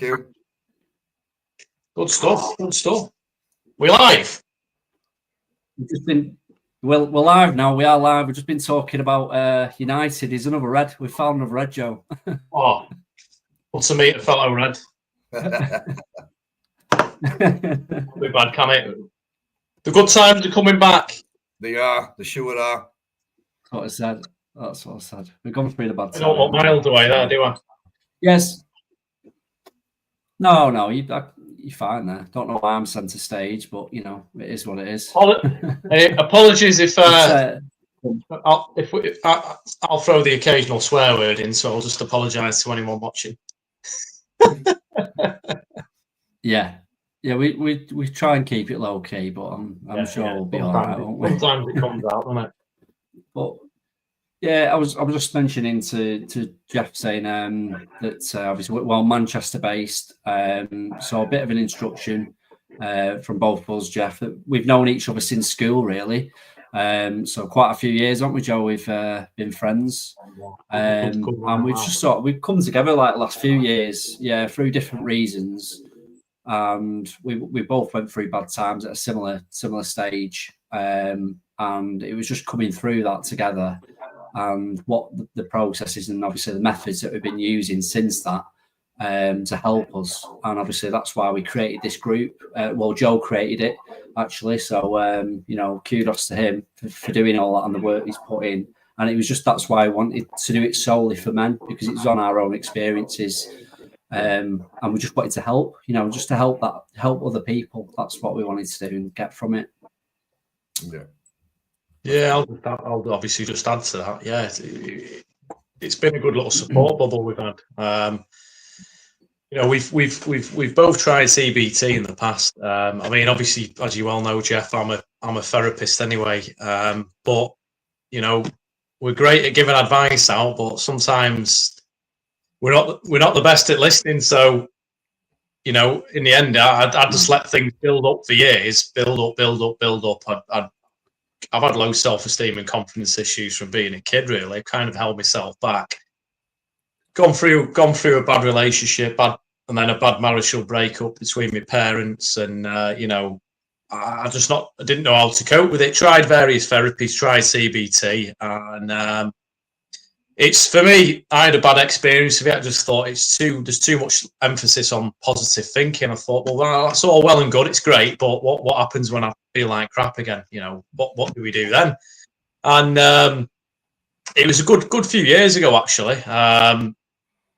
you. Good stuff. Good stuff. We're live. We've just been we're live now. We are live. We've just been talking about United. Is another red. We found another red, Joe. Oh, what's a meet a fellow red? Be bad, can it? The good times are coming back. They are. They sure are. That's what I said. That's what I said. We've gone through the bad I don't want miles away there, do I? Yes. No, you're fine there. Don't know why I'm centre stage, but you know it is what it is. Apologies if I'll throw the occasional swear word in, so I'll just apologise to anyone watching. Yeah, we try and keep it low key, but I'm sure we'll be all right, won't we? Sometimes it comes out, doesn't it? But yeah, I was just mentioning to Jeff saying that obviously Manchester based, so a bit of an introduction from both of us, Jeff. That we've known each other since school, really. So quite a few years, haven't we, Joe? We've been friends, and we've just we've come together like the last few years, through different reasons, and we both went through bad times at a similar stage, and it was just coming through that together. And what the processes and obviously the methods that we've been using since that to help us. And obviously that's why we created this group. Joe created it actually. So, kudos to him for doing all that and the work he's put in. And it was just, that's why I wanted to do it solely for men, because it's on our own experiences. And we just wanted to help, just to help other people. That's what we wanted to do and get from it. Yeah. Yeah, I'll obviously just add to that. Yeah, it's been a good little support bubble we've had. We've both tried CBT in the past. I mean, obviously, as you well know, Jeff, I'm a therapist anyway. But we're great at giving advice out, but sometimes we're not the best at listening. So, in the end, I just let things build up for years, build up. I've had low self-esteem and confidence issues from being a kid, really. I've kind of held myself back. Gone through a bad relationship, and then a bad marital breakup between my parents, and I didn't know how to cope with it. Tried various therapies, tried CBT, and it's, for me, I had a bad experience of it. I just thought there's too much emphasis on positive thinking. I thought, well, that's all well and good, it's great, but what happens when I feel like crap again? What do we do then? And it was a good few years ago, actually.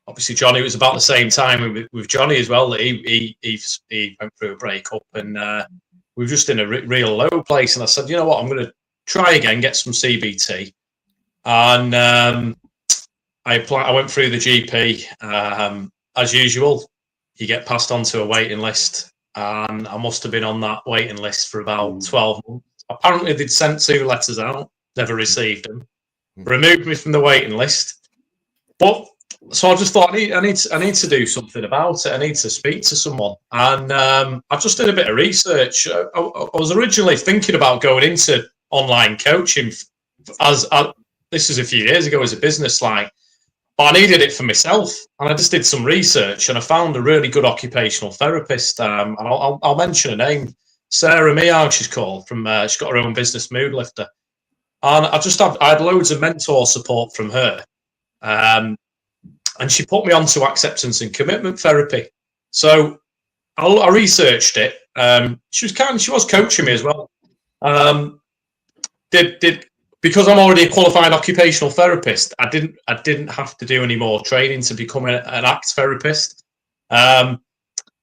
Obviously, Johnny was about the same time with Johnny as well. He went through a breakup, and we were just in a real low place. And I said, you know what, I'm going to try again, get some CBT, and I went through the GP. As usual, you get passed onto a waiting list, and I must have been on that waiting list for about 12 months. Apparently, they'd sent 2 letters out, never received them, removed me from the waiting list. But so I just thought I need to do something about it. I need to speak to someone, and I just did a bit of research. I was originally thinking about going into online coaching, this is a few years ago, as a business, but I needed it for myself, and I just did some research, and I found a really good occupational therapist. And I'll mention her name, Sarah Meow, she's called. She's got her own business, Moodlifter, and I had loads of mentor support from her. And she put me onto acceptance and commitment therapy. So I researched it. She was coaching me as well. Because I'm already a qualified occupational therapist, I didn't have to do any more training to become an ACT therapist. I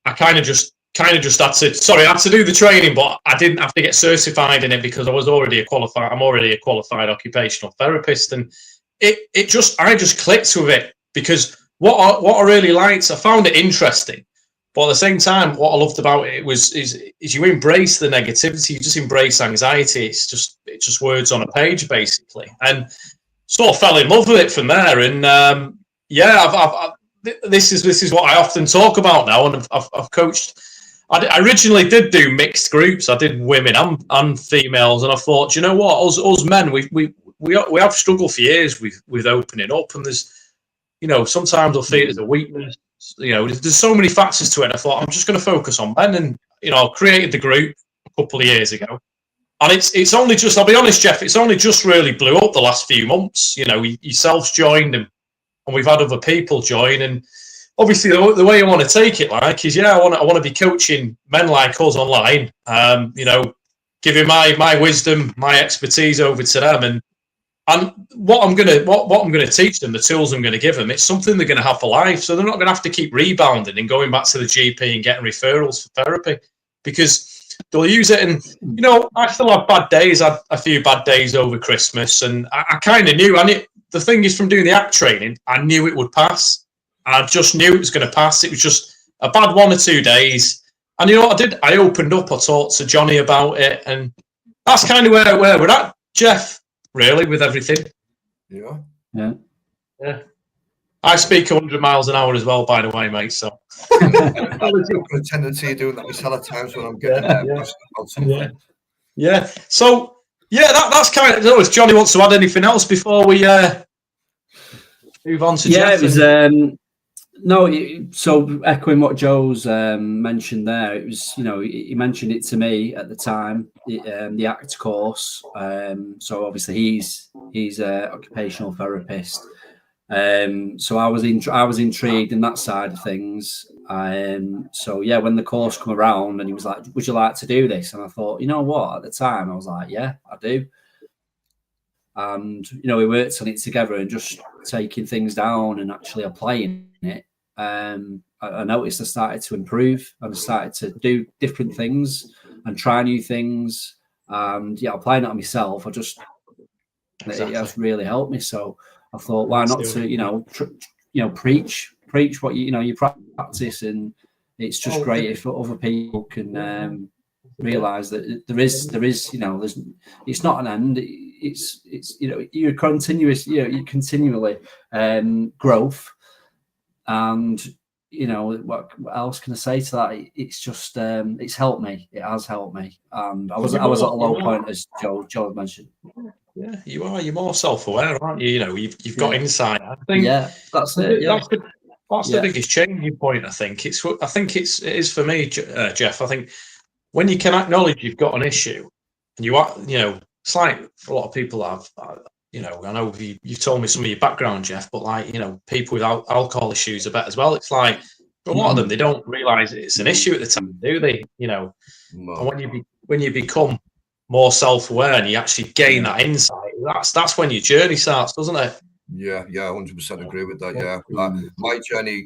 kind of just had to do the training, but I didn't have to get certified in it because I'm already a qualified occupational therapist, and I just clicked with it, because what I really liked, I found it interesting, but at the same time, what I loved about it is you embrace the negativity, you just embrace anxiety. It's just words on a page, basically, and sort of fell in love with it from there. And this is what I often talk about now, and I've coached. I originally did do mixed groups. I did women and females, and I thought, you know what, us men, we have struggled for years with opening up, and there's, sometimes I'll feel it as a weakness. You know, there's so many factors to it. I thought I'm just going to focus on men, and you know, I created the group a couple of years ago, and it's only just, I'll be honest, Jeff, it's only just really blew up the last few months. You know, yourselves joined, and we've had other people join, and obviously the way I want to take it, like, is I want to be coaching men like us online. You know, giving my wisdom, my expertise over to them, and what I'm gonna teach them, the tools I'm gonna give them, it's something they're gonna have for life. So they're not gonna have to keep rebounding and going back to the GP and getting referrals for therapy, because they'll use it. And you know, I still have bad days. I had a few bad days over Christmas, and I kind of knew. And the thing is, from doing the ACT training, I knew it would pass. I just knew it was going to pass. It was just a bad 1 or 2 days. And you know what I did? I opened up. I talked to Johnny about it, and that's kind of where we're at, Jeff. Really, with everything. Yeah. I speak 100 miles an hour as well, by the way, mate. So I've got a tendency of doing that myself at times when I'm getting passionate about something. Yeah. So that's kind of. If Johnny wants to add anything else before we move on to Jeff. It was. No, so echoing what Joe's mentioned there, it was, you know, he mentioned it to me at the time, the ACT course. So obviously he's an occupational therapist. So I was intrigued in that side of things. So yeah, when the course come around and he was like, "Would you like to do this?" And I thought, you know what, at the time I was like, "Yeah, I do." And you know, we worked on it together and just taking things down and actually applying it. I noticed I started to improve and I started to do different things and try new things. And yeah, applying it on myself, it has really helped me. So I thought, why not to preach what you practice, and it's just great if other people can realize that there is it's not an end. It's you're continually growth. And what else can I say to that? It's just it's helped me. It has helped me. And I was at a low point, as Joe mentioned. Yeah, you are. You're more self-aware, aren't you? You know, you've got insight. I think. Yeah, that's it. Yeah. That's the biggest changing point. I think it is for me, Jeff. I think when you can acknowledge you've got an issue, and it's like a lot of people have. I know you've told me some of your background, Jeff, but people with alcohol issues a bit as well. It's like for a lot of them, they don't realise it's an issue at the time, do they? No. And when you become more self-aware and you actually gain that insight, that's when your journey starts, doesn't it? Yeah, 100% agree with that. Yeah, my journey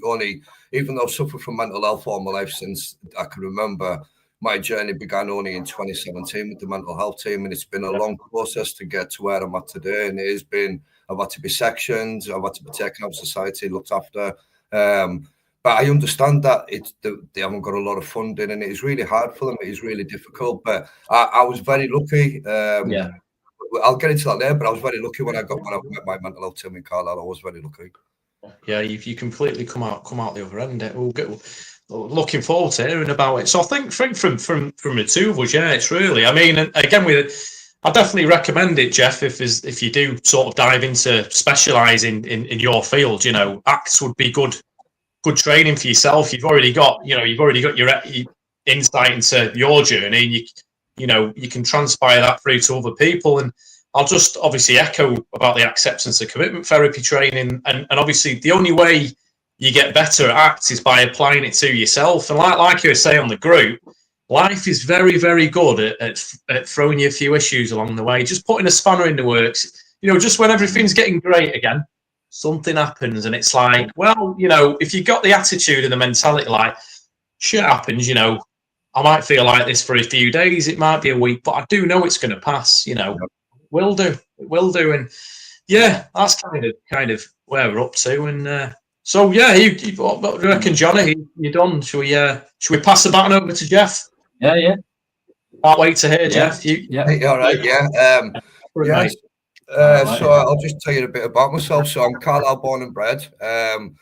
even though I've suffered from mental health all my life since I can remember. My journey began only in 2017 with the mental health team, and it's been a long process to get to where I'm at today. And I've had to be sectioned, I've had to be taken out of society, looked after. But I understand that they haven't got a lot of funding, and it is really hard for them. It is really difficult. But I was very lucky. I'll get into that later, but I was very lucky when I met my mental health team in Carlisle. I was very lucky. Yeah, you completely come out the other end. Looking forward to hearing about it. So I think from the two of us, it's really. I mean, again, I definitely recommend it, Jeff. If you do sort of dive into specialising in your field, ACTS would be good training for yourself. You've already got your insight into your journey, and you can transpire that through to other people. And I'll just obviously echo about the acceptance and commitment therapy training, and obviously the only way you get better at ACT is by applying it to yourself. And like you were saying on the group, life is very, very good at throwing you a few issues along the way, just putting a spanner in the works. Just when everything's getting great again, something happens, and it's like, well, if you got the attitude and the mentality, like, shit happens, I might feel like this for a few days, it might be a week, but I do know it's going to pass, Will do. And yeah, that's kind of where we're up to. And so yeah, what do you reckon, Johnny? You done? Should we pass the baton over to Jeff? Yeah. Can't wait to hear, Jeff. All right. Yeah. So I'll just tell you a bit about myself. So I'm Carlisle born and bred. I'm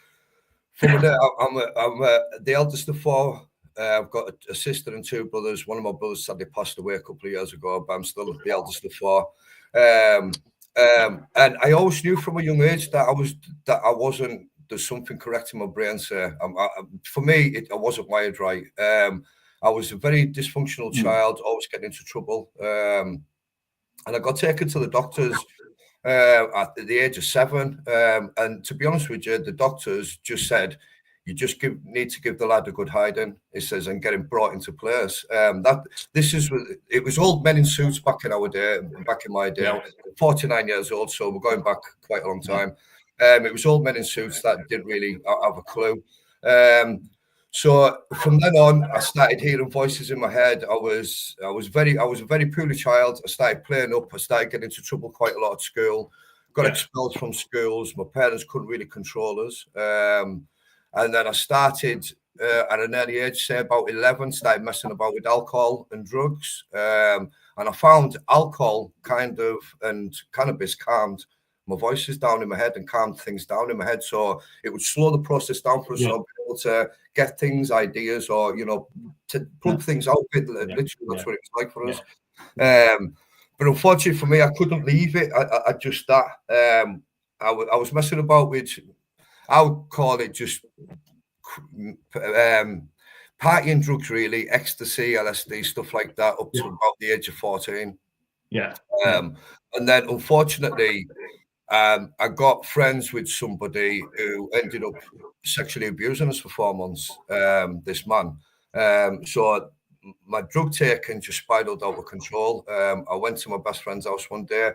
the eldest of four. I've got a sister and two brothers. One of my brothers sadly passed away a couple of years ago, but I'm still the eldest of four. And I always knew from a young age that I wasn't there's something correct in my brain, sir. For me, I wasn't wired right. I was a very dysfunctional child, always getting into trouble. And I got taken to the doctors at the age of 7. And to be honest with you, the doctors just said, you just need to give the lad a good hiding, he says, and get him brought into place. It was old men in suits back in our day, back in my day. Yeah. I was 49 years old, so we're going back quite a long time. It was old men in suits that didn't really have a clue. So from then on, I started hearing voices in my head. I was a very poorly child. I started playing up. I started getting into trouble quite a lot at school. Got expelled from schools. My parents couldn't really control us. And then I started at an early age, say about 11, started messing about with alcohol and drugs. And I found alcohol and cannabis calmed my voices down in my head and calmed things down in my head. So it would slow the process down for us. So I'd be able to get things, ideas, or, to plug things out with. Literally, that's what it was like for us. But unfortunately for me, I couldn't leave it at just that. I was messing about with, I would call it just partying drugs, really, ecstasy, LSD, stuff like that, up to about the age of 14. And then, unfortunately, I got friends with somebody who ended up sexually abusing us for 4 months, this man. So my drug taking just spiraled out of control. I went to my best friend's house one day,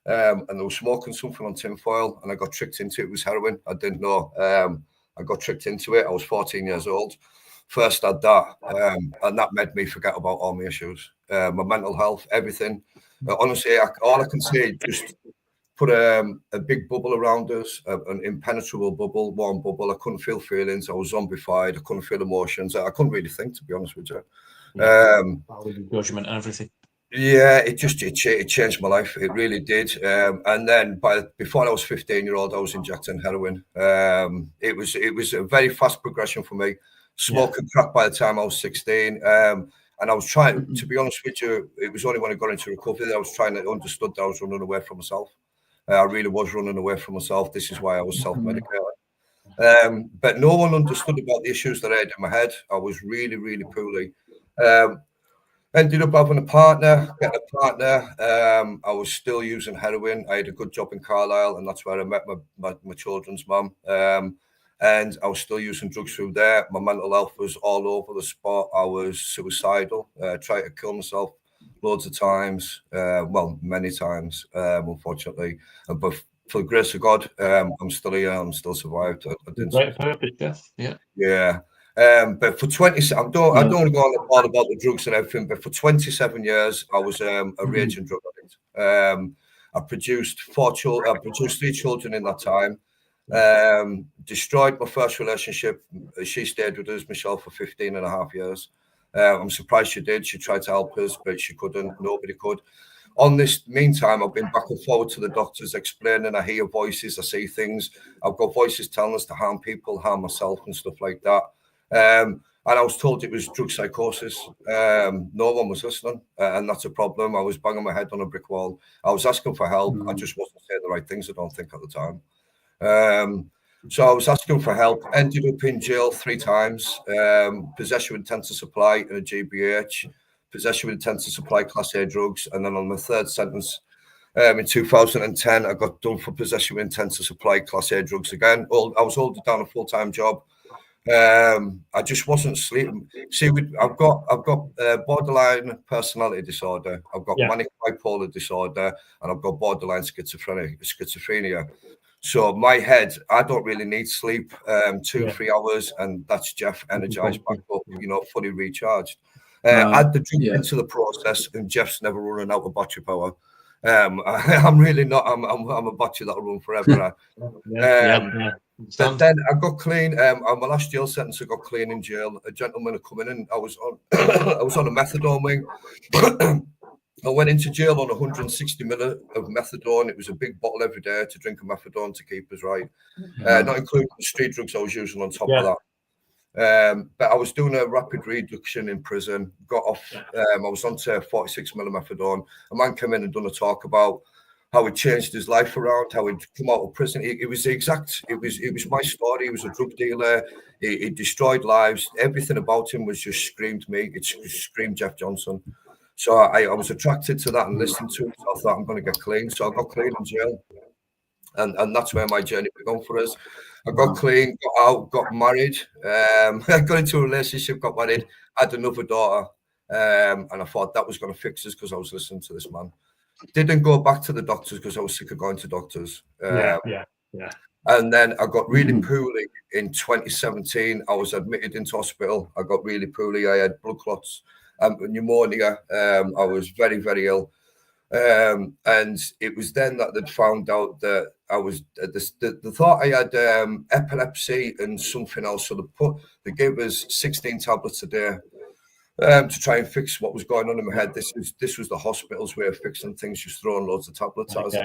and they were smoking something on tinfoil, and I got tricked into it. It was heroin. I didn't know. I got tricked into it. I was 14 years old. First had that, and that made me forget about all my issues, my mental health, everything. Honestly, all I can say, just put a big bubble around us, an impenetrable bubble, warm bubble. I couldn't feel feelings. I was zombified. I couldn't feel emotions. I couldn't really think, to be honest with you. Judgment and everything. Yeah, it changed my life. It really did. And then before I was 15-year-old, I was injecting heroin. It was a very fast progression for me. Smoking crack by the time I was 16. And I was trying, to be honest with you, it was only when I got into recovery that I was trying to understood that I was running away from myself. I really was running away from myself. This is why I was self-medicating. But no one understood about the issues that I had in my head. I was really, really poorly. Ended up having getting a partner. I was still using heroin. I had a good job in Carlisle, and that's where I met my children's mum. And I was still using drugs through there. My mental health was all over the spot. I was suicidal, tried to kill myself loads of times. Well, many times, unfortunately. But for the grace of God, I'm still here. I'm still survived. I didn't. Great purpose, Jeff. Yeah. Yeah. But for 20, I don't want to go on all about the drugs and everything, but for 27 years, I was a raging drug addict. I produced 3 children in that time. Destroyed my first relationship. She stayed with us, Michelle, for 15 and a half years. I'm surprised she did. She tried to help us, but she couldn't. Nobody could. On this meantime, I've been back and forward to the doctors explaining. I hear voices, I see things. I've got voices telling us to harm people, harm myself and stuff like that. And I was told it was drug psychosis. No one was listening, and that's a problem. I was banging my head on a brick wall. I was asking for help. I just wasn't saying the right things, I don't think, at the time. So I was asking for help, ended up in jail 3 times, possession with intent to supply and a GBH, possession with intent to supply Class A drugs. And then on my 3rd sentence, in 2010, I got done for possession with intent to supply Class A drugs again. I was holding down a full-time job. I just wasn't sleeping. See, I've got borderline personality disorder. I've got manic bipolar disorder, and I've got borderline schizophrenia. So my head, I don't really need sleep. 2-3 hours, and that's Jeff energized back up, fully recharged. Add the drink into the process, and Jeff's never running out of battery power. I'm really not. I'm a battery that'll run forever. But then I got clean. On my last jail sentence, I got clean in jail. A gentleman had come in, and I was on a methadone wing. I went into jail on 160 ml of methadone. It was a big bottle every day to drink a methadone to keep us right. Not including the street drugs I was using on top of that. But I was doing a rapid reduction in prison. Got off. I was on to 46 ml methadone. A man came in and done a talk about how it changed his life around, how he'd come out of prison. It was my story. He was a drug dealer. He destroyed lives. Everything about him was just screamed me. It screamed Jeff Johnson. So I was attracted to that and listened to it. So I thought, I'm going to get clean. So I got clean in jail. And that's where my journey began for us. I got clean, got out, got married. I got into a relationship, got married, had another daughter. And I thought that was going to fix us because I was listening to this man. Didn't go back to the doctors because I was sick of going to doctors. Yeah. And then I got really poorly in 2017. I was admitted into hospital. I got really poorly. I had blood clots, pneumonia. I was very, very ill. And it was then that they'd found out that I was they thought I had epilepsy and something else. So they gave us 16 tablets a day to try and fix what was going on in my head. This was the hospital's way of fixing things, just throwing loads of tablets at us.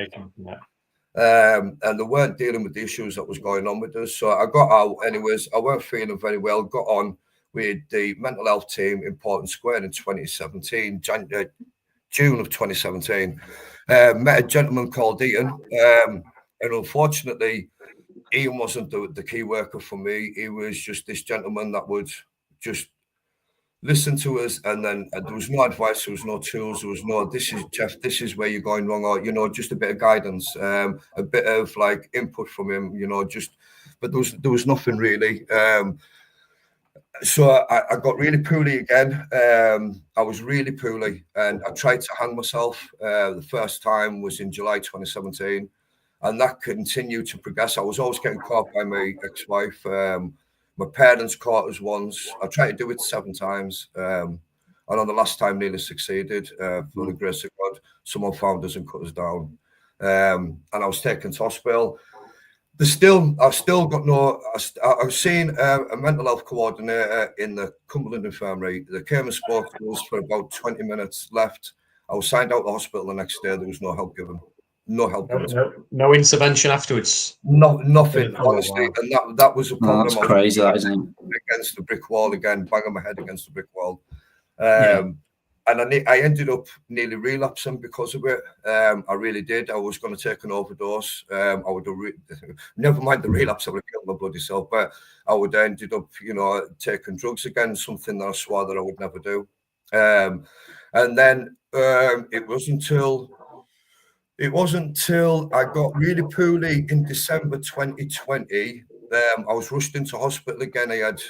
And they weren't dealing with the issues that was going on with us. So I got out anyways. I weren't feeling very well. Got on with the mental health team in Portland Square in 2017, June of 2017. Met a gentleman called Ian. And unfortunately, Ian wasn't the key worker for me. He was just this gentleman that would just listen to us, and then there was no advice, there was no tools, there was no, this is Jeff, this is where you're going wrong, or, you know, just a bit of guidance, a bit of like input from him, you know, but there was nothing really. So I got really poorly again. I was really poorly, and I tried to hang myself. The first time was in July 2017, and that continued to progress. I was always getting caught by my ex-wife. My parents caught us once. I tried to do it 7 times. And on the last time, nearly succeeded. For the grace of God, someone found us and cut us down. And I was taken to hospital. I've still got no. I've seen a mental health coordinator in the Cumberland Infirmary. They came and spoke to us for about 20 minutes. Left. I was signed out of the hospital the next day. There was no help given. No help. No intervention afterwards. Nothing, honestly. And that was a problem. That's crazy, that isn't it? Against the brick wall again, banging my head against the brick wall. And I ended up nearly relapsing because of it. I really did. I was going to take an overdose. I would have never mind the relapse. I would have killed my bloody self. But I would have ended up, you know, taking drugs again. Something that I swore that I would never do. And then it wasn't until I got really poorly in December 2020. I was rushed into hospital again. I had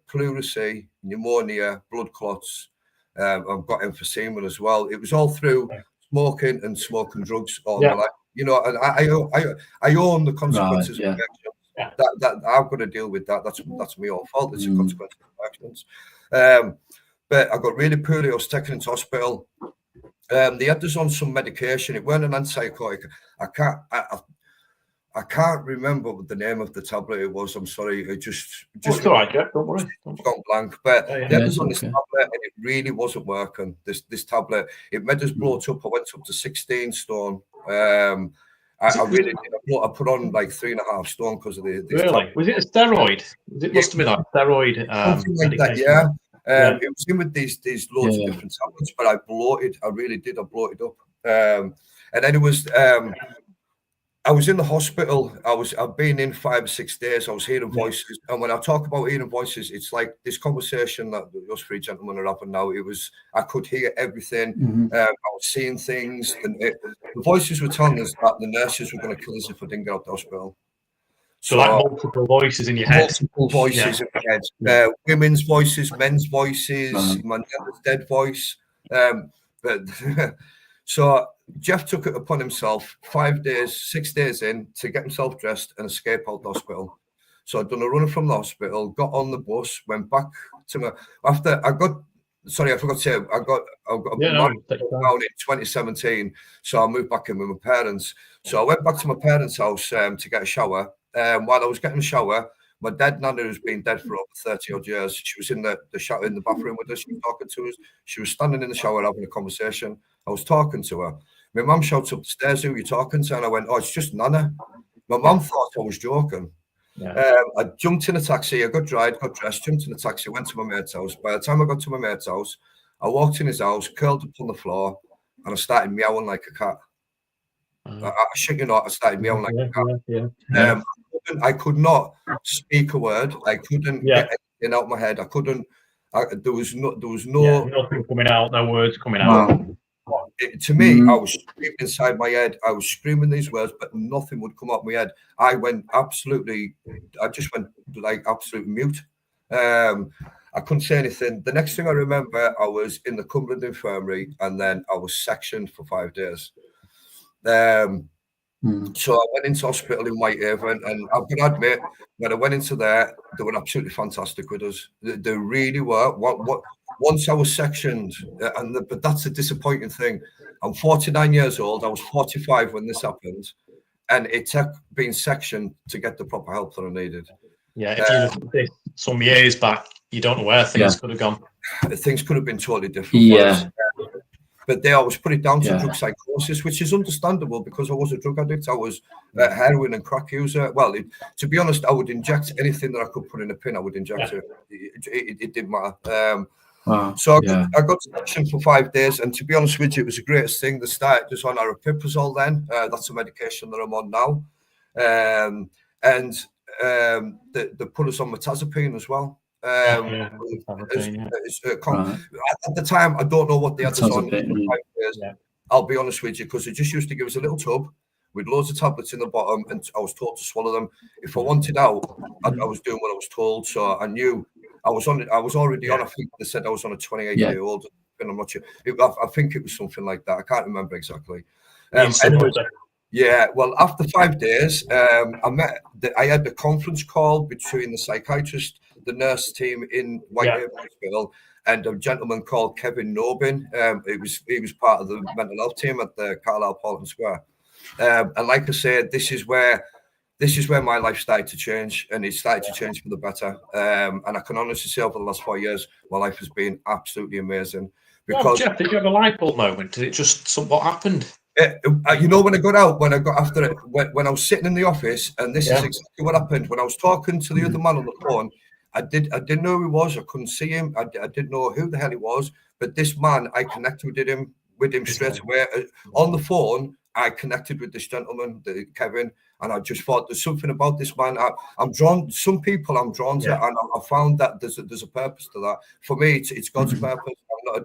pleurisy, pneumonia, blood clots. I've got emphysema as well. It was all through smoking and smoking drugs all my life. You know, and I own the consequences of my actions. That I've got to deal with that. That's my own fault. It's a consequence of my actions. But I got really poorly. I was taken into hospital. They had us on some medication. It weren't an antipsychotic. I can't remember what the name of the tablet it was. I'm sorry. It just it's all right, Jeff. Don't worry. Gone blank. But they had us on this tablet, and it really wasn't working. This tablet, it made us bloat up. I went up to 16 stone. I really did. I put on like 3.5 stone because of this. Really? Tablet. Was it a steroid? It must have been a steroid. Something like that, yeah. It was in with these loads of different tablets, but I bloated. I really did. I bloated up. And then it was. I was in the hospital. I've been in 5 or 6 days. I was hearing voices, and when I talk about hearing voices, it's like this conversation that those 3 gentlemen are having now. I could hear everything. I was seeing things, and the voices were telling us that the nurses were going to kill us if I didn't get out the hospital. So like multiple voices in your head. Multiple voices in my head. Women's voices, men's voices, my dad's dead voice. But so Jeff took it upon himself 6 days in to get himself dressed and escape out the hospital. So I'd done a run from the hospital, got on the bus, went back to my I forgot to say I got married in 2017. So I moved back in with my parents. So I went back to my parents' house to get a shower. While I was getting a shower, my dead nana, who's been dead for over 30 odd years, she was in the shower in the bathroom with us. She was talking to us. She was standing in the shower having a conversation. I was talking to her. My mum shouts up the stairs, "Who are you talking to?" And I went, "Oh, it's just Nana." My mum thought I was joking. I jumped in a taxi. I got dried, got dressed, jumped in a taxi, went to my mate's house. By the time I got to my mate's house, I walked in his house, curled up on the floor, and I started meowing like a cat. I shit you not, I started my own like Yeah. I could not speak a word. I couldn't get anything out of my head. I couldn't. There was no. Nothing coming out. No words coming out. Wow. To me, I was screaming inside my head. I was screaming these words, but nothing would come out of my head. I just went like absolute mute. I couldn't say anything. The next thing I remember, I was in the Cumberland Infirmary, and then I was sectioned for 5 days. So I went into hospital in Whitehaven, and I've got to admit, when I went into there, they were absolutely fantastic with us. They really were. Once I was sectioned, but that's a disappointing thing. I'm 49 years old. I was 45 when this happened, and it took being sectioned to get the proper help that I needed. Yeah, if you look at this some years back, you don't know where things could have gone. Things could have been totally different. Yeah. But I was put it down to drug psychosis, which is understandable because I was a drug addict. I was a heroin and crack user. Well, to be honest, I would inject anything that I could put in a pin. I would inject it. It didn't matter. So I got sectioned for 5 days, and to be honest with you, it was the greatest thing. They started just on aripiprazole then. That's a medication that I'm on now. They put us on mirtazapine as well. At the time, I don't know what they had us on. I'll be honest with you, because they just used to give us a little tub with loads of tablets in the bottom, and I was taught to swallow them. If I wanted out, I was doing what I was told. So I knew I was on it. I was already on. I think they said I was on a 28-day-old. I'm not sure. I think it was something like that. I can't remember exactly. Well, after 5 days, I had a conference call between the psychiatrist, the nurse team in Whitehaven Hospital, and a gentleman called Kevin Nobin. He was part of the mental health team at the Carlisle Paulton Square. And like I said, this is where my life started to change, and it started to change for the better. And I can honestly say over the last 4 years, my life has been absolutely amazing. Because Jeff, did you have a light bulb moment? Did it just what happened? You know, when I got after it, when I was sitting in the office, and this is exactly what happened. When I was talking to the other man on the phone, I didn't know who he was. I couldn't see him. I didn't know who the hell he was. But this man, I connected with him straight away. On the phone, I connected with this gentleman, Kevin, and I just thought there's something about this man. I'm drawn. Some people I'm drawn to, and I found that there's a purpose to that. For me, it's God's purpose.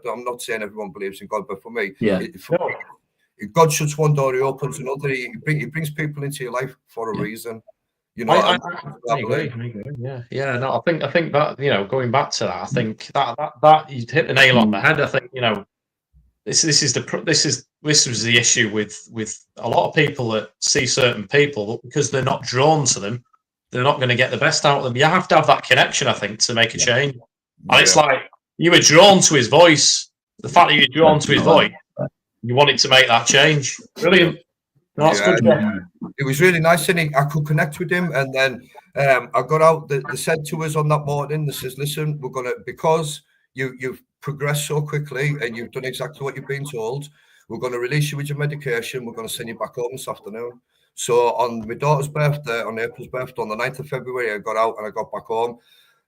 I'm not saying everyone believes in God, but for me, God shuts one door, he opens another. He brings people into your life for a reason. You know, I agree. Yeah. No, I think that, you know, going back to that, I think that you hit the nail on the head. I think, you know, this was the issue with a lot of people that see certain people, but because they're not drawn to them, they're not going to get the best out of them. You have to have that connection, I think, to make a change. And it's like you were drawn to his voice. The fact that you were drawn to his voice, you wanted to make that change. Brilliant. No, that's good. It was really nice, and I could connect with him. And then I got out. They said to us on that morning, they says, "Listen, we're gonna, because you've progressed so quickly and you've done exactly what you've been told, we're going to release you with your medication. We're going to send you back home this afternoon." So on my daughter's birthday, on April's birthday, on the 9th of February, I got out and I got back home,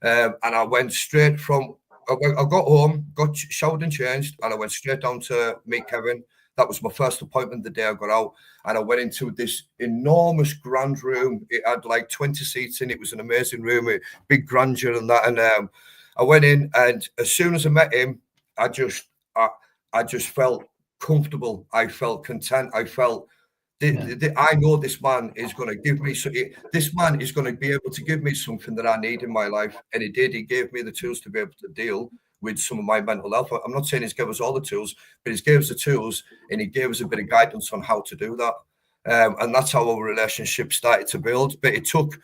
and I went straight from. I got home, got showered and changed, and I went straight down to meet Kevin. That was my first appointment the day I got out, and I went into this enormous grand room. It had like 20 seats in it. It was an amazing room, big grandeur and that. And I went in, and as soon as I met him, I just felt comfortable. I felt content. I felt I know this man is going to give me. This man is going to be able to give me something that I need in my life, and he did. He gave me the tools to be able to deal with some of my mental health. I'm not saying he's given us all the tools, but he's gave us the tools, and he gave us a bit of guidance on how to do that. And that's how our relationship started to build. But it took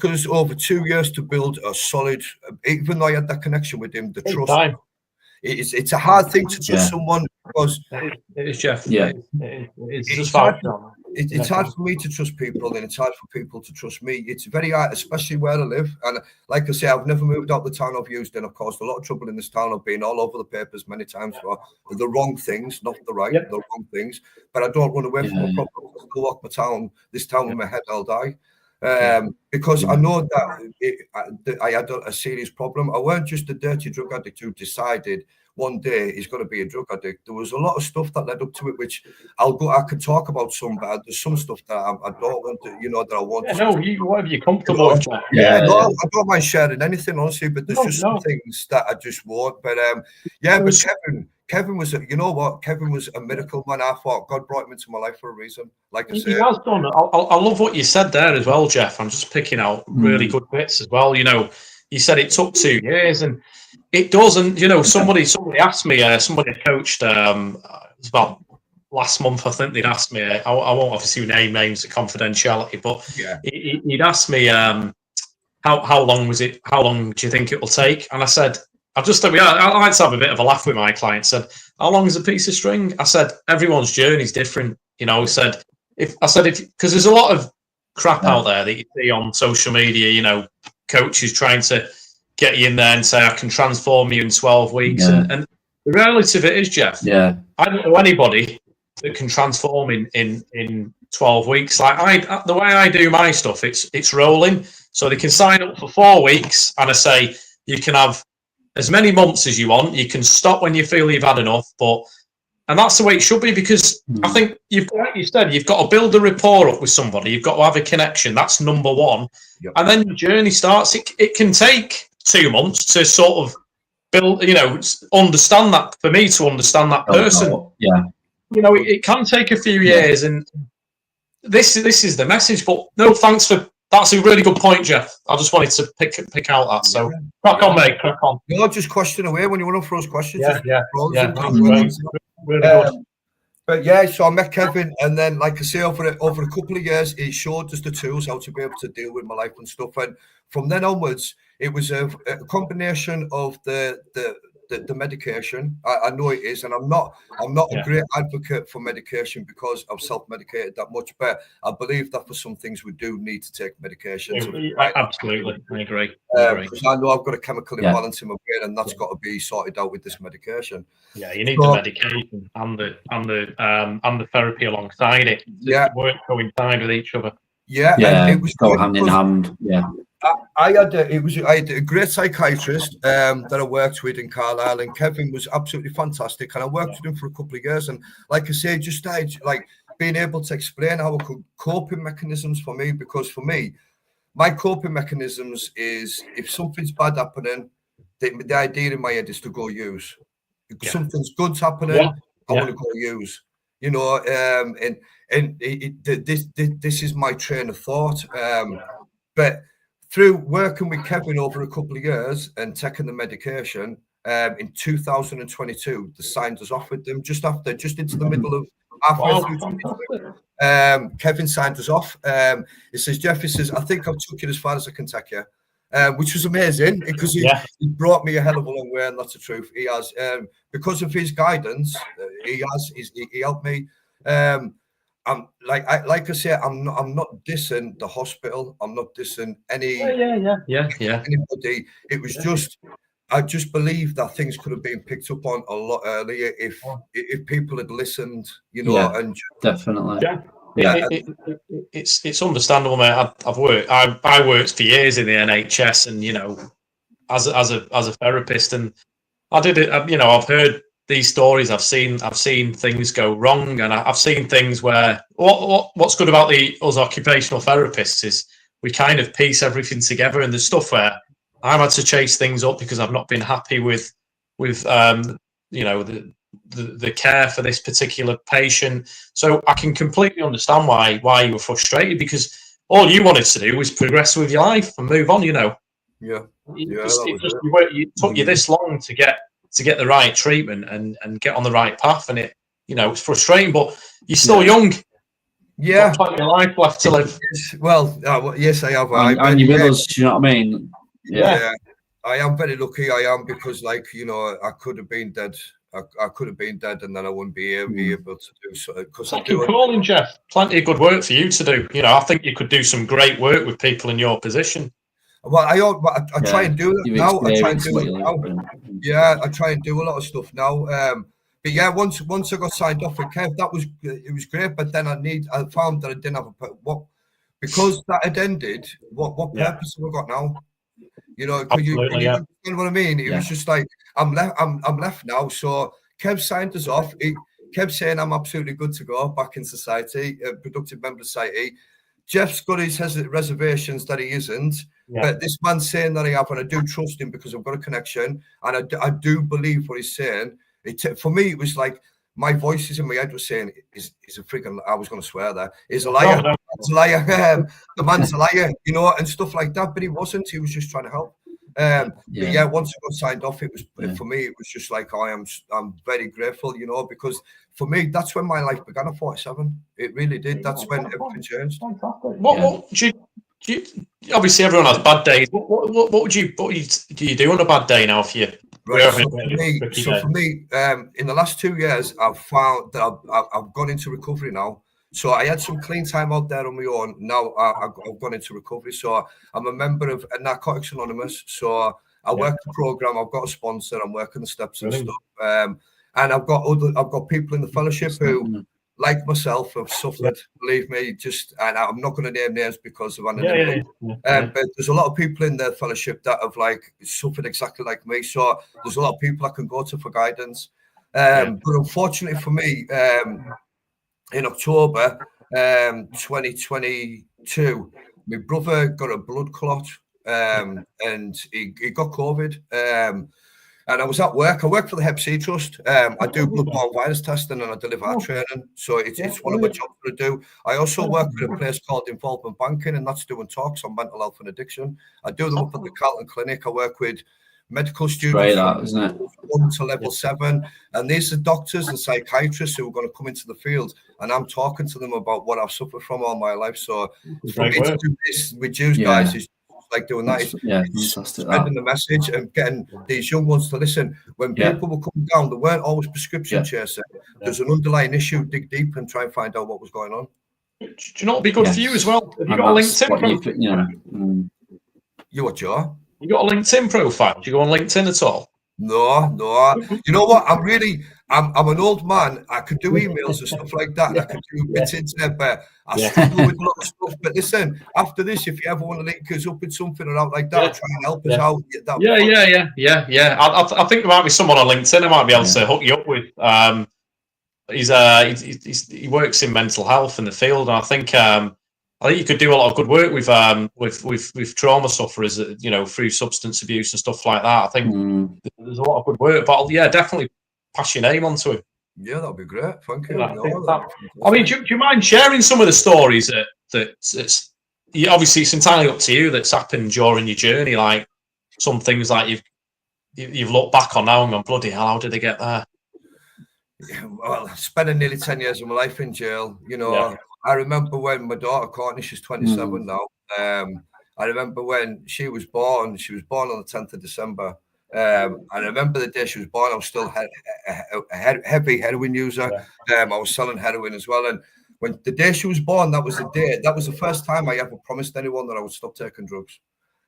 us over 2 years to build a solid. Even though I had that connection with him, the trust. Time. It's a hard thing to trust someone because it is, Jeff. Yeah, it's hard. It's hard for me to trust people, and it's hard for people to trust me. It's very hard, especially where I live. And like I say, I've never moved out the town I've used, and I've caused a lot of trouble in this town. I've been all over the papers many times for the wrong things, not the right, the wrong things. But I don't run away from my problems. I still walk my town, this town with my head held high. Because I know that I had a serious problem. I weren't just a dirty drug addict who decided one day he's going to be a drug addict. There was a lot of stuff that led up to it, which I could talk about some, but there's some stuff that I don't want to, that I want. Whatever you're comfortable with. I don't mind sharing anything, honestly, but there's some things that I just won't. But but Kevin was, Kevin was a miracle man. I thought God brought him into my life for a reason. Like I said, he has done. I love what you said there as well, Jeff. I'm just picking out really good bits as well. You said it took 2 years, and it doesn't. Somebody asked me. Somebody coached. It was about last month. I think they'd asked me. I won't obviously name names of confidentiality, but he'd asked me how long was it? How long do you think it will take? And I said, I like to have a bit of a laugh with my clients. Said, how long is a piece of string? I said, everyone's journey is different. Said, because there's a lot of crap out there that you see on social media, coaches trying to get you in there and say, I can transform you in 12 weeks. And the reality of it is, Jeff, I don't know anybody that can transform in 12 weeks. Like the way I do my stuff, it's rolling. So they can sign up for 4 weeks, and I say, you can have as many months as you want. You can stop when you feel you've had enough, and that's the way it should be, because I think like you said, you've got to build a rapport up with somebody. You've got to have a connection. That's number one. Yep. And then your journey starts. It can take 2 months to sort of build, understand that, for me to understand that person. It can take a few years, and this is the message. But no, thanks for. That's a really good point, Jeff. I just wanted to pick out that. So, crack on, mate. Crack on. You're just question away when you want to throw those questions. Really good. But so I met Kevin, and then, like I say, over a couple of years, he showed us the tools how to be able to deal with my life and stuff. And from then onwards, it was a combination of the medication. I know it is, and I'm not a great advocate for medication because I've self-medicated that much, but I believe that for some things we do need to take medication. Absolutely, I agree. Because I know I've got a chemical imbalance in my brain, and that's got to be sorted out with this medication. Yeah, you need the medication and the therapy alongside it. Work coincide with each other. And it was go hand in hand. I had a great psychiatrist that I worked with in Carlisle, and Kevin was absolutely fantastic. And I worked with him for a couple of years, and like I say, just started like being able to explain how I could coping mechanisms for me. Because for me, my coping mechanisms is if something's bad happening, the idea in my head is to go use. If something's good's happening, I want to go use. This is my train of thought. But through working with Kevin over a couple of years and taking the medication, in 2022, the signed us off with them just into the middle of halfway through 2022. Kevin signed us off. He says, Jeff, I think I've took you as far as I can take you, which was amazing because he brought me a hell of a long way, and that's the truth. He has, because of his guidance, he helped me. Like I say, I'm not dissing the hospital. I'm not dissing anybody. It was just, I just believe that things could have been picked up on a lot earlier if people had listened, and definitely. It's understandable, mate. I worked for years in the NHS, and as a therapist, and I did it. I've heard these stories. I've seen things go wrong, and I've seen things where what's good about us occupational therapists is we kind of piece everything together, and there's stuff where I've had to chase things up because I've not been happy with the care for this particular patient. So I can completely understand why you were frustrated, because all you wanted to do was progress with your life and move on. It took you this long to get the right treatment and get on the right path, and it's frustrating, but you're still young. Yeah, plenty of life left to live. Well, yes, I have. And you're with us, you know what I mean? Yeah, I am very lucky. I am, because I could have been dead. I could have been dead, and then I wouldn't be able to do so. Because I do calling, Jeff. Plenty of good work for you to do. I think you could do some great work with people in your position. Well, I try and do that now. I try and do it now. Yeah, I try and do a lot of stuff now. But yeah, once I got signed off with Kev, it was great. But then I found that I didn't have because that had ended, what Yeah. purpose have we got now? You know, Absolutely, you yeah. understand what I mean? It was just like, I'm left now. So Kev signed us off. He kept saying I'm absolutely good to go back in society, productive member of society. Jeff's got his reservations that he isn't, but this man's saying that I have, and I do trust him because I've got a connection, and I do believe what he's saying. For me, it was like my voices in my head was saying, "He's a freaking." I was going to swear there. He's a liar. No. He's a liar. The man's a liar, you know, and stuff like that. But he wasn't. He was just trying to help. But yeah, once I got signed off, it was for me. It was just like I'm very grateful, you know, because for me that's when my life began at 47. It really did. That's when everything changed. What do you obviously everyone has bad days. What do you do on a bad day now? If you Right. So for me, in the last 2 years, I've found that I've gone into recovery now. So I had some clean time out there on my own. Now I've gone into recovery. So I'm a member of Narcotics Anonymous. So I work the program. I've got a sponsor. I'm working the steps and stuff. And I've got people in the fellowship who, like myself, have suffered. Believe me, and I'm not going to name names because of anonymity. But there's a lot of people in the fellowship that have suffered exactly like me. So there's a lot of people I can go to for guidance. But unfortunately for me, in October 2022, my brother got a blood clot, and he got COVID. And I was at work. I work for the Hep C Trust. I do bloodborne virus testing and I deliver our training. So it's one of my jobs that I do. I also work with a place called Involvement Banking, and that's doing talks on mental health and addiction. I do them up at the Carlton Clinic. I work with medical students from isn't it? 1 to level 7, and these are doctors and psychiatrists who are going to come into the field, and I'm talking to them about what I've suffered from all my life. So for me to do this with you guys is like doing that. It's spreading the message and getting these young ones to listen. When people were coming down, they weren't always prescription chasing. There's an underlying issue. Dig deep and try and find out what was going on. Do you know what would be good for you as well? Have you got a LinkedIn? You what, Joe? You got a LinkedIn profile? Do you go on LinkedIn at all? No. You know what? I'm an old man. I could do emails and stuff like that. And I could do bits internet, but I struggle with a lot of stuff. But listen, after this, if you ever want to link us up with something or out like that, try and help us out. I think there might be someone on LinkedIn I might be able to hook you up with. He works in mental health in the field, and I think you could do a lot of good work with trauma sufferers, you know, through substance abuse and stuff like that. I think there's a lot of good work, but definitely pass your name on to him. Yeah, that'd be great. Thank you. I mean, do you mind sharing some of the stories that obviously it's entirely up to you that's happened during your journey, like some things like you've looked back on now and gone, bloody hell, how did I get there? Well, spending nearly 10 years of my life in jail, you know. I remember when my daughter Courtney, she's 27 now. I remember when she was born on the 10th of December. I remember the day she was born, I was still a heavy heroin user. I was selling heroin as well. And when the day she was born, that was the first time I ever promised anyone that I would stop taking drugs.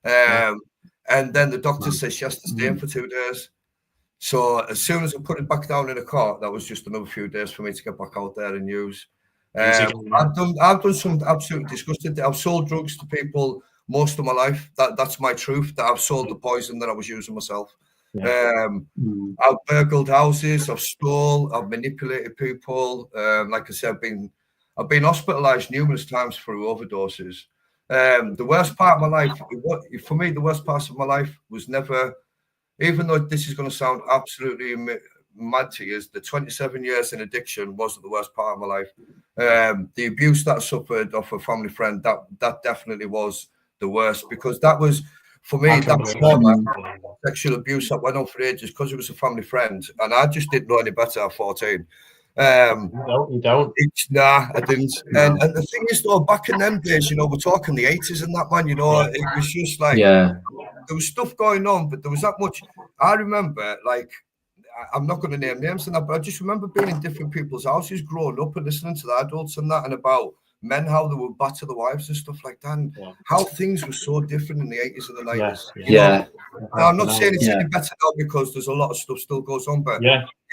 And then the doctor said she has to stay in for 2 days. So as soon as I put it back down in the car, that was just another few days for me to get back out there and use. I've done some absolutely disgusting. I've sold drugs to people most of my life. That's my truth. That I've sold the poison that I was using myself. I've burgled houses. I've stole. I've manipulated people. Like I said, I've been hospitalised numerous times for overdoses. The worst part of my life, for me, the worst part of my life was never. Even though this is going to sound absolutely mad to you, the 27 years in addiction wasn't the worst part of my life. The abuse that I suffered off a family friend, that definitely was the worst, because that was, for me, that trauma, sexual abuse that went on for ages because it was a family friend, and I just didn't know any better at 14. You don't. I didn't. And the thing is, though, back in them days, you know, we're talking the 80s and that, man, you know, it was just like, there was stuff going on, but there was that much. I remember, like, I'm not going to name names and that, but I just remember being in different people's houses growing up and listening to the adults and that, and about men, how they would batter the wives and stuff like that, and how things were so different in the 80s and the 90s. I'm not saying it's any better now, because there's a lot of stuff still goes on, but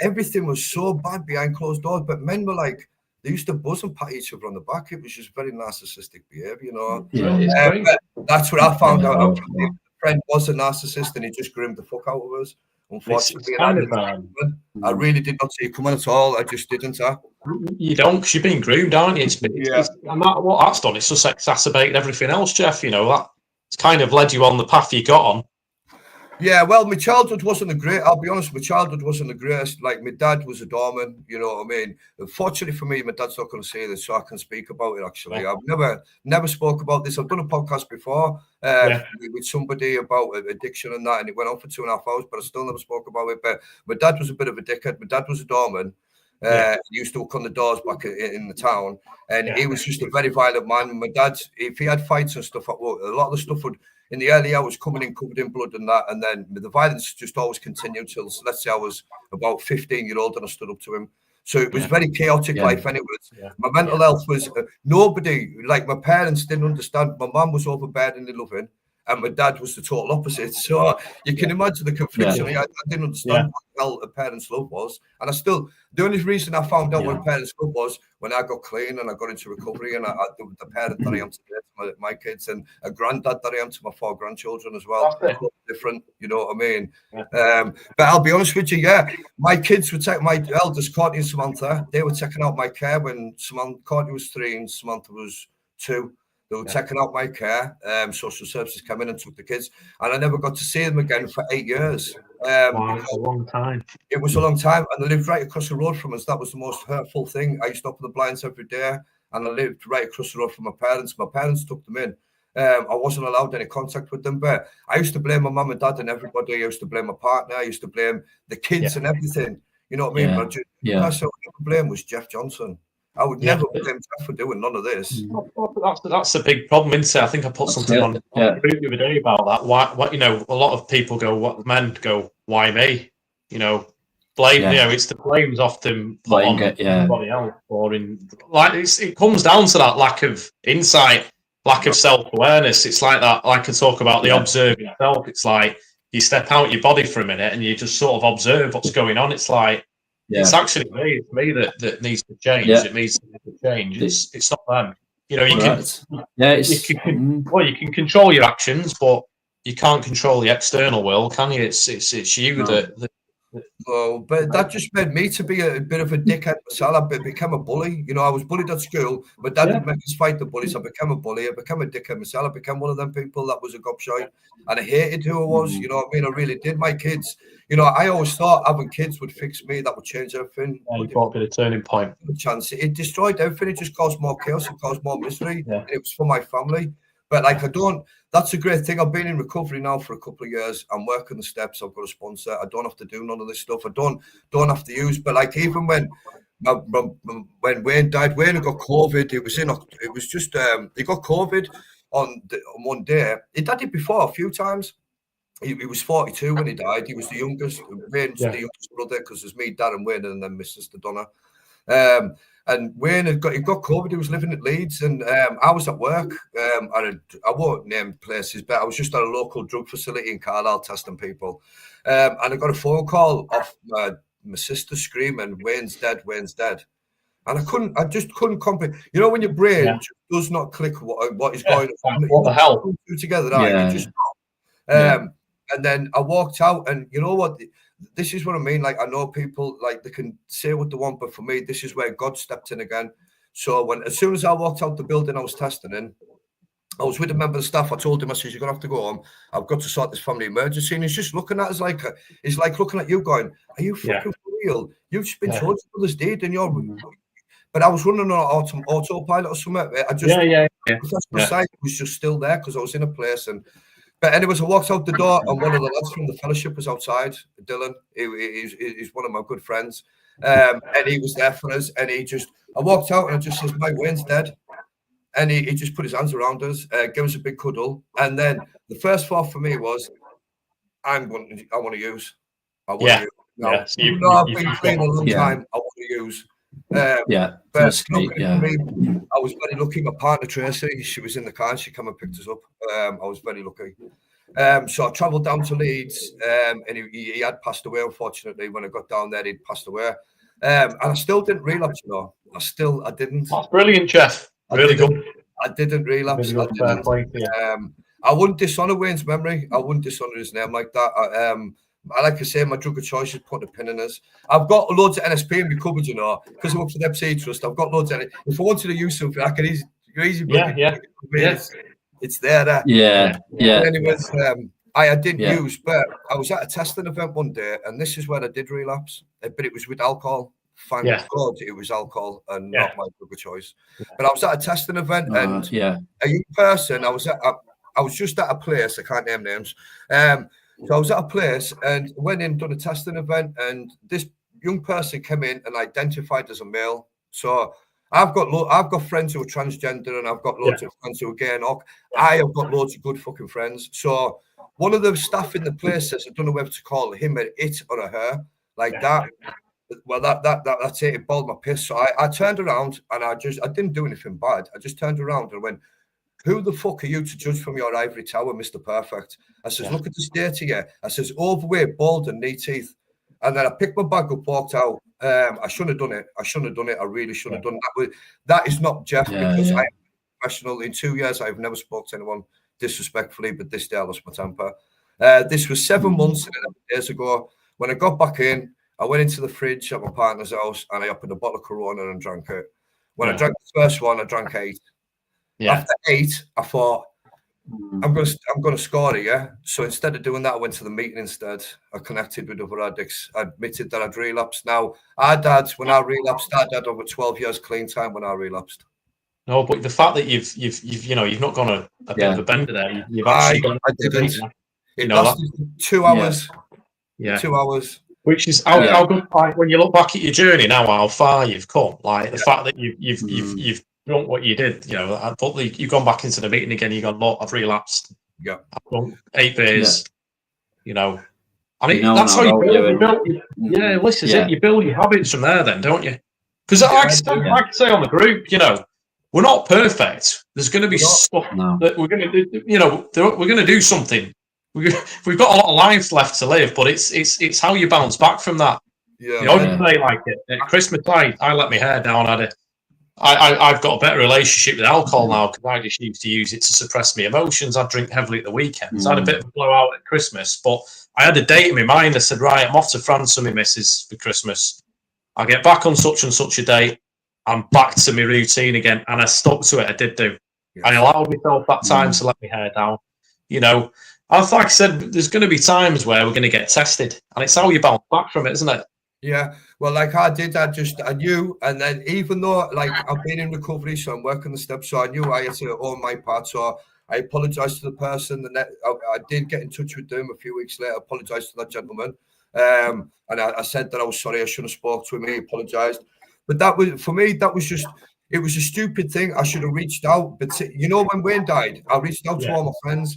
everything was so bad behind closed doors. But men were like, they used to buzz and pat each other on the back. It was just very narcissistic behaviour, you know. Yeah. It's great. But that's what I found out. Oh, The friend was a narcissist, and he just groomed the fuck out of us. Unfortunately, It's kind of, I really did not see it coming at all. I just didn't. you don't, because you're being groomed, aren't you? Yeah. And what that's done, it's just exacerbated everything else, Jeff. You know, that it's kind of led you on the path you got on. Yeah, well, my childhood wasn't the great. I'll be honest, my childhood wasn't the greatest. Like, my dad was a doorman, you know what I mean? Fortunately for me, my dad's not going to say this, so I can speak about it, actually. Yeah. I've never spoke about this. I've done a podcast before with somebody about addiction and that, and it went on for 2.5 hours, but I still never spoke about it. But my dad was a bit of a dickhead. My dad was a doorman. He used to work on the doors back in the town, and he was just a very violent man. My dad, if he had fights and stuff at work, a lot of the stuff would, in the early hours, coming in covered in blood and that, and then the violence just always continued till, let's say, I was about 15-year-old and I stood up to him. So it was very chaotic life, and it was my mental health was nobody, like my parents didn't understand. My mum was overbearingly loving, and my dad was the total opposite. So you can imagine the confliction. I didn't understand what the hell a parent's love was. And I still, the only reason I found out what a parent's love was when I got clean and I got into recovery, and the parent that I am today to my kids, and a granddad that I am to my 4 grandchildren as well. Different, you know what I mean? But I'll be honest with you, my kids would take, my eldest, Courtney and Samantha, they were taking out my care when Courtney was 3 and Samantha was 2. They were taking out my care. Social services came in and took the kids, and I never got to see them again for 8 years. Wow, a long time. It was a long time, and they lived right across the road from us. That was the most hurtful thing. I used to open the blinds every day, and I lived right across the road from my parents. My parents took them in. I wasn't allowed any contact with them, but I used to blame my mum and dad and everybody. I used to blame my partner. I used to blame the kids and everything. You know what I mean? But the person I would blame was Jeff Johnson. I would never blame Jeff for doing none of this. That's a big problem, isn't it? I think I put something on the group the other day about that. Why, you know, a lot of people go, what men go, why me? You know, blame. You know, it's the blame's often put on somebody else, or it comes down to that lack of insight, lack of self-awareness. It's like that. Like I talk about the observing self. It's like you step out your body for a minute and you just sort of observe what's going on. It's like. It's actually me that needs to change. It needs to change. It's not them. You know, you can control your actions, but you can't control the external world, can you? It's you that. Well, but that just made me to be a bit of a dickhead myself. I became a bully. You know, I was bullied at school. My dad didn't make us fight the bullies. I became a bully. I became a dickhead myself. I became one of them people that was a gobshite, and I hated who I was. You know what I mean? I really did. My kids, you know, I always thought having kids would fix me. That would change everything. You brought a bit of turning point. Chance. It destroyed everything. It just caused more chaos. It caused more misery. And it was for my family. But like, that's a great thing. I've been in recovery now for a couple of years. I'm working the steps. I've got a sponsor. I don't have to do none of this stuff. I don't have to use. But like, even when Wayne died, Wayne got COVID. He got COVID on one day. He died it before a few times. He was 42 when he died. He was the youngest. Wayne's the youngest brother, because there's me, Dad, and Wayne, and then my sister Donna. And Wayne he got COVID. He was living at Leeds, and I was at work. I won't name places, but I was just at a local drug facility in Carlisle testing people. And I got a phone call off my sister screaming, "Wayne's dead! Wayne's dead!" And I just couldn't comprehend. You know, when your brain just does not click what is going on. What the hell? Together, you just and then I walked out, and you know what? This is what I mean. Like, I know people, like, they can say what they want, but for me, this is where God stepped in again. So as soon as I walked out the building I was testing in, I was with a member of the staff. I told him, I said, "You're going to have to go home. I've got to sort this family emergency." And he's just looking at us like, he's like looking at you going, "Are you fucking for real? You've just been told your brother's dead, and you're..." But I was running on autopilot or something. I just, the sight was just still there because I was in a place. But anyways, I walked out the door, and one of the lads from the fellowship was outside, Dylan. He's one of my good friends. And he was there for us. And I walked out, and I just says, "My Wayne's dead." And he just put his hands around us, gave us a big cuddle. And then the first thought for me was, I want to use. I want to use. Now, I've been clean a long time. I want to use. But I was very lucky. My partner Tracy, she was in the car. She came and picked us up. I was very lucky. So I travelled down to Leeds, and he had passed away. Unfortunately, when I got down there, he'd passed away. And I still didn't relapse, you know. I didn't. That's brilliant, Jeff. Really good. I didn't relapse. Really good, fair play to you. I wouldn't dishonour Wayne's memory. I wouldn't dishonour his name like that. I like to say, my drug of choice is putting a pin in us. I've got loads of NSP in my cupboard, you know, because I work for the MC Trust. I've got loads of it. If I wanted to use something, I could easy. Yeah. It's there. Yeah. But anyways, I didn't use, but I was at a testing event one day, and this is where I did relapse. But it was with alcohol. Thank God it was alcohol and not my drug of choice. But I was at a testing event, and a young person. I was just at a place. I can't name names. So I was at a place and went in, done a testing event, and this young person came in and identified as a male. So I've got friends who are transgender, and I've got loads of friends who are gay and all. I have got loads of good fucking friends. So one of the staff in the place says, I don't know whether to call him an it or a her, like that. Well, that's it. It balled my piss. So I turned around and I didn't do anything bad. I just turned around and went, who the fuck are you to judge from your ivory tower, Mr. Perfect? I says, look at the state of you. I says, overweight, bald, and knee teeth. And then I picked my bag up, walked out. I shouldn't have done it. I really should have done that. That is not Jeff, because I am professional. In 2 years, I've never spoke to anyone disrespectfully, but this day I lost my temper. This was 7 months and 11 days ago. When I got back in, I went into the fridge at my partner's house and I opened a bottle of Corona and drank it. When I drank the first one, I drank 8. After 8, I thought, I'm going to score here. So instead of doing that, I went to the meeting instead. I connected with other addicts. I admitted that I'd relapsed. Now, when I relapsed, I had over 12 years clean time when I relapsed. No, but the fact that you've not gone a bit of a bender there. You've actually I didn't. It lasted 2 hours. Yeah. 2 hours. Which is how good. Like, when you look back at your journey now, how far you've come. Like the fact that you've done what you did. You know, you've gone back into the meeting again. You've gone, look, I've relapsed. Yeah. I've done 8 beers. You know, I mean, that's how you build. This is it. You build your habits from there, then, don't you? Because like I say on the group, you know, we're not perfect. There's going to be stuff that we're going to do. You know, we're going to do something. We've got a lot of lives left to live, but it's how you bounce back from that. Yeah. You know, say like at Christmas, I let my hair down. I've got a better relationship with alcohol now because I just used to use it to suppress my emotions. I drink heavily at the weekends. I had a bit of a blowout at Christmas, but I had a date in my mind. I said, right, I'm off to France with my missus for Christmas. I get back on such and such a date. I'm back to my routine again, and I stuck to it. I did do. I allowed myself that time to let my hair down. You know, like I said, there's going to be times where we're going to get tested, and it's how you bounce back from it, isn't it? Yeah, well, like I did, I knew, and then even though, like, I've been in recovery, so I'm working the steps, so I knew I had to own my part, so I apologised to the person, and I did get in touch with them a few weeks later, apologised to that gentleman, and I said that I was sorry, I shouldn't have spoke to him, he apologised, but that was, for me, that was just, it was a stupid thing, I should have reached out, but you know, when Wayne died, I reached out to all my friends,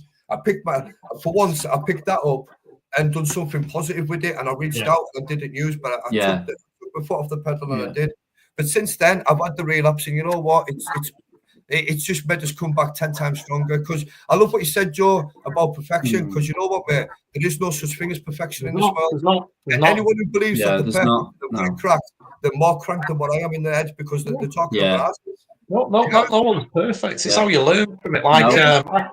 for once, I picked that up, and done something positive with it, and I reached out and didn't use, but I took my foot off the pedal and I did. But since then, I've had the relapse, and you know what? It's just made us come back 10 times stronger. Because I love what you said, Joe, about perfection. Because you know what, mate? There is no such thing as perfection in this world. And anyone who believes that they're cracked, they're more cracked than what I am in the head because they're talking about us. No one's perfect. It's how you learn from it. Like,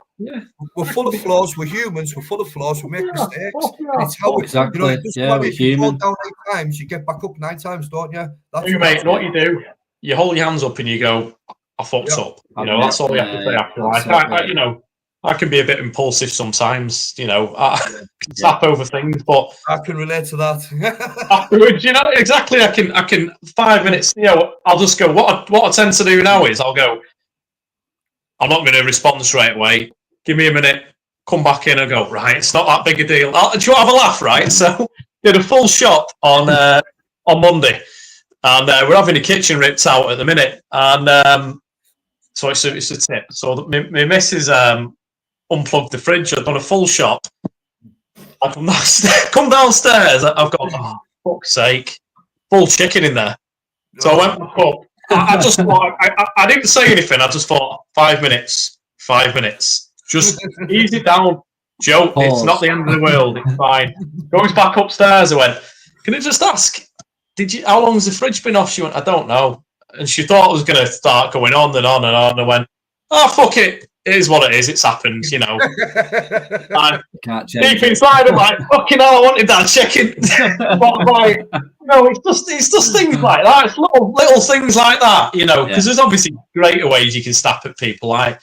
we're full of flaws. We're humans. We're full of flaws. We make mistakes. It's how exactly. You know, it doesn't matter if you fall down 8 times, you get back up 9 times, don't you? That's mate. What you do, you hold your hands up and you go, "I fucked up." You know, that's all you have to say after. Like, you know, I can be a bit impulsive sometimes. You know, I can snap over things, but I can relate to that. Afterwards, you know, exactly. I can 5 minutes. You know, I'll just go. What I tend to do now is I'll go. I'm not going to respond straight away. Give me a minute. Come back in and go. Right, it's not that big a deal. Do you want to have a laugh? Right. So did a full shot on Monday, and we're having the kitchen ripped out at the minute, and so it's a tip. So my missus unplugged the fridge. I've done a full shot. I come downstairs. I've got, oh, fuck's sake, full chicken in there. So I went back up. I just thought, I didn't say anything. I just thought 5 minutes. Just ease it down, Joe. It's not the end of the world. It's fine. Goes back upstairs. I went, can I just ask, how long has the fridge been off? She went, I don't know. And she thought it was going to start going on and on and on. And I went, oh, fuck it. It is what it is. It's happened, you know. And deep inside, I'm like, fucking hell, I wanted that chicken. But like, no, it's just things like that. It's little things like that, you know, because there's obviously greater ways you can snap at people. Like,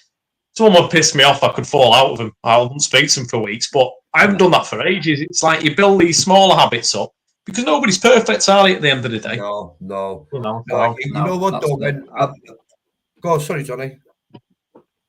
someone would piss me off, I could fall out of them. I wouldn't speak to them for weeks, but I haven't done that for ages. It's like you build these smaller habits up because nobody's perfect, are they, at the end of the day? No. You know, you know what, though? Go on, sorry, Johnny.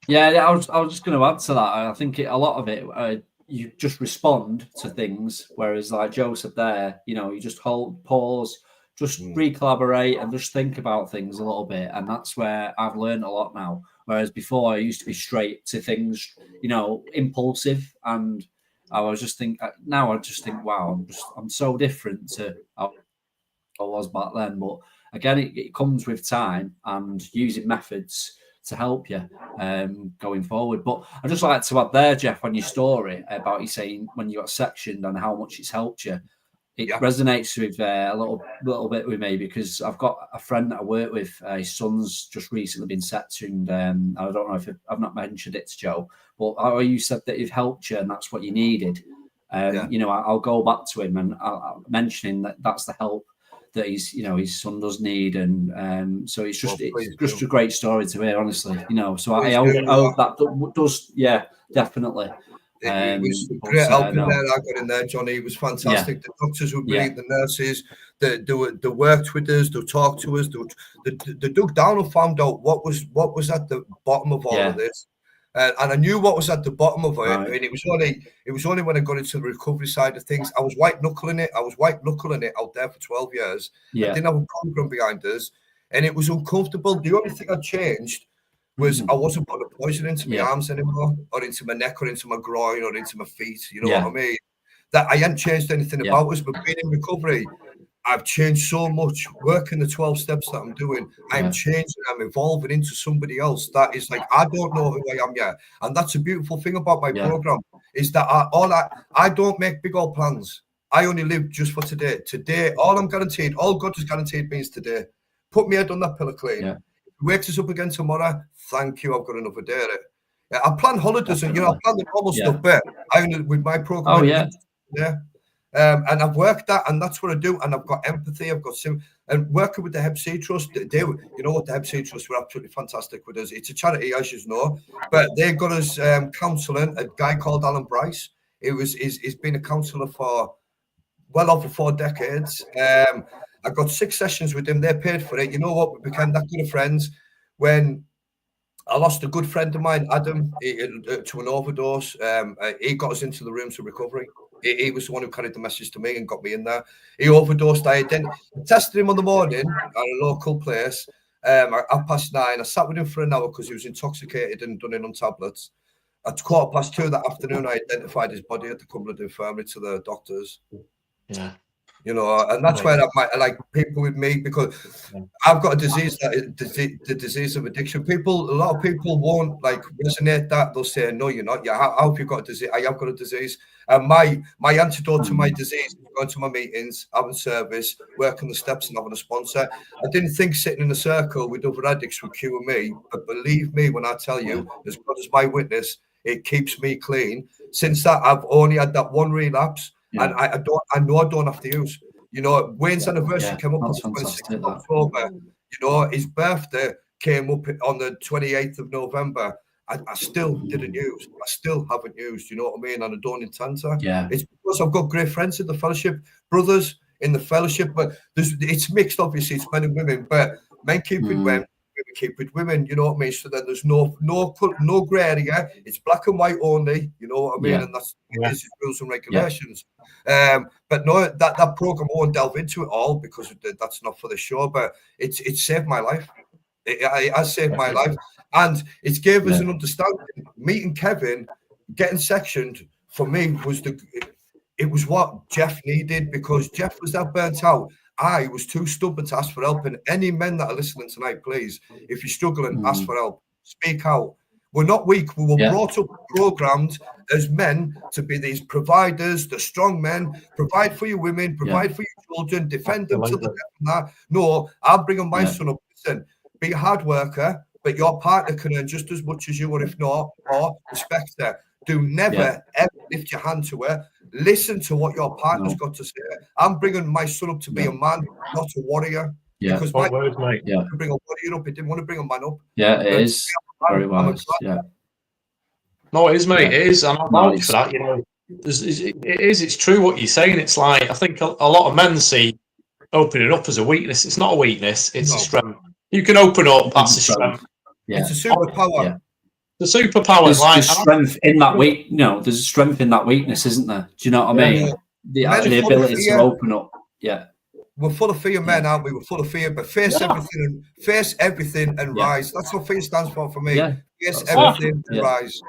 Yeah, I was just going to add to that. I think a lot of it, you just respond to things, whereas like Joe said there, you know, you just hold, pause, just re-collaborate and just think about things a little bit. And that's where I've learned a lot now. Whereas before I used to be straight to things, you know, impulsive. And I was just now I just think, wow, I'm so different to how I was back then. But again, it comes with time and using methods to help you going forward. But I'd just like to add there, Jeff, on your story about you saying when you got sectioned and how much it's helped you. It resonates with a little bit with me because I've got a friend that I work with. His son's just recently been sectioned. I don't know if I've not mentioned it to Joe, but how you said that it helped you and that's what you needed. You know, I'll go back to him and I'll mentioning that that's the help that his son does need, and so it's just a great story to hear, honestly. You know, so I hope that does, definitely. It was great help there I got in there, Johnny. It was fantastic. The doctors would meet the nurses. They worked with us. They talked to us. They dug down and found out what was at the bottom of all of this. And I knew what was at the bottom of it. Right. And it was only when I got into the recovery side of things. I was white knuckling it. Out there for 12 years. I didn't have a program behind us, and it was uncomfortable. The only thing I changed was I wasn't putting poison into my arms anymore, or into my neck, or into my groin, or into my feet. You know what I mean? That I hadn't changed anything about us, but being in recovery, I've changed so much. Working the 12 steps that I'm doing, I'm changing, I'm evolving into somebody else. That is like, I don't know who I am yet. And that's a beautiful thing about my program, is that I don't make big old plans. I only live just for today. Today, all God has guaranteed me is today. Put my head on that pillow clean. Yeah. Wakes us up again tomorrow. Thank you. I've got another day at it. I plan holidays and, I plan the normal stuff, but I only with my program. And I've worked that, and that's what I do. And I've got empathy. I've got and working with the Hep C Trust. You know what, the Hep C Trust were absolutely fantastic with us. It's a charity, as you know, but they got us counselling. A guy called Alan Bryce. He's been a counsellor for well over 4 decades. I got 6 sessions with him. They paid for it. You know what? We became that good of friends. When I lost a good friend of mine, Adam, to an overdose. He got us into the rooms of recovery. He was the one who carried the message to me and got me in there. He overdosed. I tested him on the morning at a local place at 9:30. I sat with him for an hour because he was intoxicated and done it on tablets. At 2:15 that afternoon, I identified his body at the Cumberland Infirmary to the doctors. Yeah. And that's where I like people with me, because I've got a disease, the disease of addiction. A lot of people won't like resonate that. They'll say, no, you're not. How have you got a disease? I have got a disease. And my antidote to my disease is going to my meetings, having service, working the steps and having a sponsor. I didn't think sitting in a circle with other addicts would cure me, but believe me when I tell you, as God is my witness, it keeps me clean. Since that, I've only had that one relapse. And I know I don't have to use. Wayne's anniversary came up on the 26th of October. His birthday came up on the 28th of November. I still didn't use. I still haven't used. You know what I mean? And I don't intend to. Yeah. It's because I've got great friends in the fellowship, brothers in the fellowship, but it's mixed. Obviously, it's men and women, but men keep with men. Women keep with women, you know what I mean? So then there's no grey area. It's black and white only, you know what I mean? And that's rules and regulations. But no, that program I won't delve into it all because that's not for the show. But it saved my life. It has saved my life, and it gave us an understanding. Meeting Kevin, getting sectioned for me it was what Jeff needed, because Jeff was that burnt out. I was too stubborn to ask for help. And any men that are listening tonight, please, if you're struggling, ask for help. Speak out. We're not weak. We were Yeah. brought up, programmed as men to be these providers, the strong men, provide for your women, provide for your children, defend them to the death and that. No, I'm bringing my son up. Listen, be a hard worker, but your partner can earn just as much as you, or if not, or respect her. Do never, ever lift your hand to her. Listen to what your partner's got to say. I'm bringing my son up to be a man, not a warrior. Yeah. Because my Words, mate. Yeah. to bring a warrior up, he didn't want to bring a man up. Yeah, it is very wise. Yeah. No, it is, mate. Yeah. It is, and I'm vouch for that. You know, it's true what you're saying. It's like I think a lot of men see opening up as a weakness. It's not a weakness. It's a strength. You can open up. That's a strength. Yeah. It's a superpower. Yeah. The superpower. There's strength in that weak. There's a strength in that weakness, isn't there? Do you know what I mean? The ability to open up. Yeah. We're full of fear, men, aren't we? We're full of fear, but face everything and rise. That's what fear stands for me. Yeah. Face everything and rise.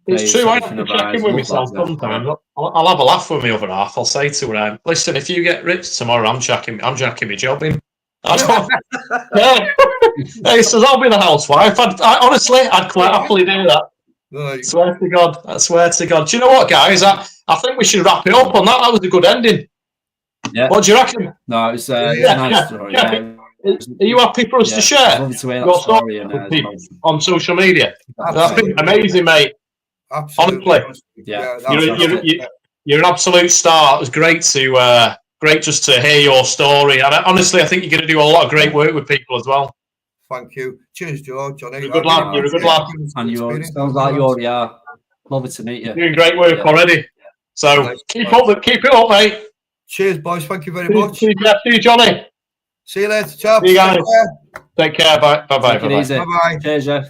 It's true. I have to check in with myself sometimes. I'll have a laugh with my other half. I'll say to her, "Listen, if you get rich tomorrow, I'm jacking my job in." He says, "I'll be the housewife." Honestly, I'd quite happily do that. Right. I swear to God. Do you know what, guys? I think we should wrap it up on that. That was a good ending. Yeah. What do you reckon? No, it was a nice story. Yeah. Are you happy for us to share Love to hear that story on social media? That's been amazing, mate. Absolutely. Honestly, yeah. You're an absolute star. It was great just to hear your story. And honestly, I think you're going to do a lot of great work with people as well. Thank you. Cheers, Johnny. You're a good lad. You're a good lad. And you sounds like you already are. Lovely to meet you. You're doing great work already. So keep it up, mate. Cheers, boys. Thank you very much. See you, Johnny. See you later. Ciao. See you guys. Take care. Bye. Bye. Take it easy. Bye. Cheers, Jeff.